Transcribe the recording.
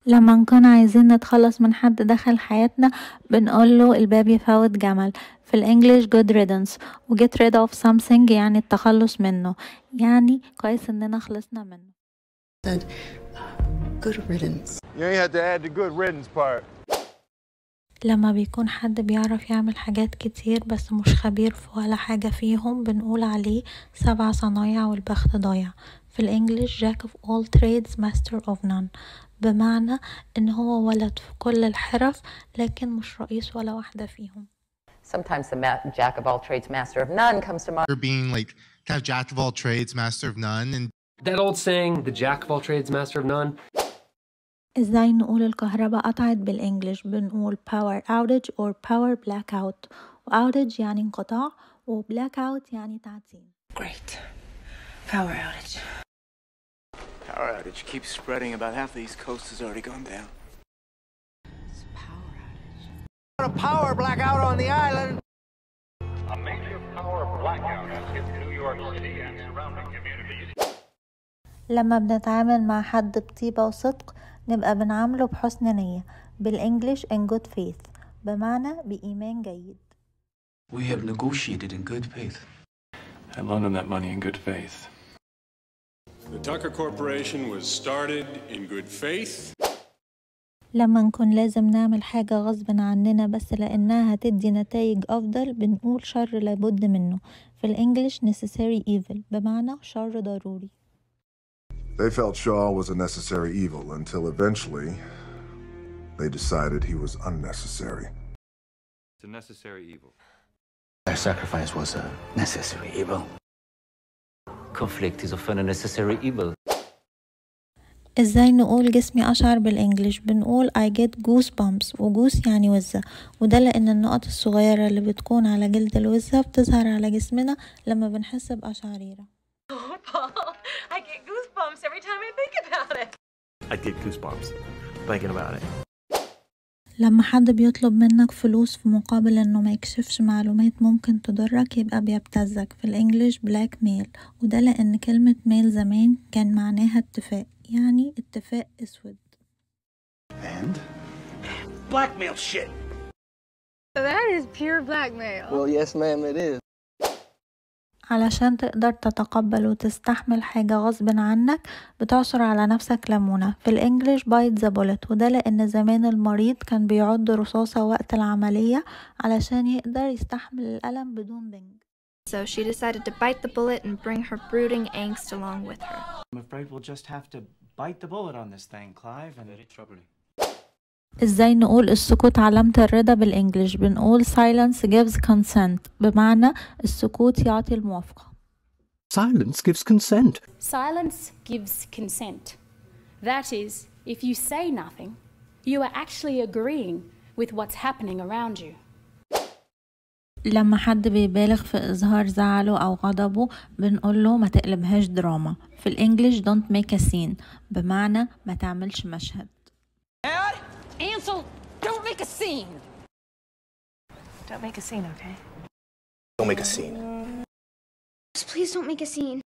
لما نكون عايزين نتخلص من حد دخل حياتنا بنقوله الباب يفوت جمل. في الانجليش good riddance و get rid of something يعني التخلص منه، يعني كويس اننا خلصنا منه. said good riddance. You ain't had to add the good riddance part. لما بيكون حد بيعرف يعمل حاجات كتير بس مش خبير في ولا حاجة فيهم بنقول عليه 7 صنايع والبخت ضايع. في الانجليش jack of all trades master of none، بمعنى ان هو ولد في كل الحرف لكن مش رئيس ولا واحدة فيهم. Sometimes the jack of all trades master of none comes to mind. Being like kind of jack of all trades master of none, and that old saying, the jack of all trades master of none. ازاي نقول الكهرباء قطعت بالانجليش؟ بنقول power outage or power blackout، و outage يعني انقطاع و blackout يعني تعطيل. Great. Power outage. Power outage keeps spreading. About half the East Coast has already gone down. It's a power outage. A power blackout on the island. A major power blackout has hit New York City and surrounding communities. لما بنتعامل مع حد بطيبة وصدق نبقى بنعامله بحسن نية. بالانجليش in good faith، بمعنى بإيمان جيد. We have negotiated in good faith. I loaned him that money in good faith. The Tucker Corporation was started in good faith. لما نكون لازم نعمل حاجة غصب عننا بس لأنها هتدي نتائج أفضل بنقول شر لابد منه. في الانجليش necessary evil، بمعنى شر ضروري. They felt Shaw was a necessary evil until eventually they decided he was unnecessary. It's a necessary evil. Their sacrifice was a necessary evil. Conflict is often a necessary evil. ازاي نقول جسمي أشعر بالانجليش؟ بنقول I get goosebumps، وجوس يعني وزة، وده لأن النقط الصغيرة اللي بتكون على جلد الوزة بتظهر على جسمنا لما بنحس بأشعريرة. Oh, Paul, I get goosebumps every time I think about it. I get goosebumps thinking about it. لما حد بيطلب منك فلوس في مقابل انه ما يكشفش معلومات ممكن تضرك يبقى بيبتزك. في الانجليش بلاك ميل، وده لان كلمة ميل زمان كان معناها اتفاق، يعني اتفاق اسود. And? Blackmail shit. That is pure blackmail. Well, yes ma'am it is. علشان تقدر تتقبل وتستحمل حاجة غصب عنك بتعصر على نفسك ليمونة. في الانجليش بايت ذا بولت، وده لان زمان المريض كان بيعض رصاصة وقت العملية علشان يقدر يستحمل الألم بدون بنج. So she decided to bite the bullet and bring her brooding angst along with her. I'm afraid we'll just have to bite the bullet on this thing, Clive, and very troubling. ازاي نقول السكوت علامة الرضا بالانجليش؟ بنقول silence gives consent، بمعنى السكوت يعطي الموافقة. Silence gives consent. Silence gives consent. That is, if you say nothing, you are actually agreeing with what's happening around you. لما حد بيبالغ في إظهار زعله أو غضبه بنقوله ما تقلبهاش دراما. في الانجليش don't make a scene، بمعنى ما تعملش مشهد. Ansel, don't make a scene. Don't make a scene, okay? Don't make a scene. Please don't make a scene.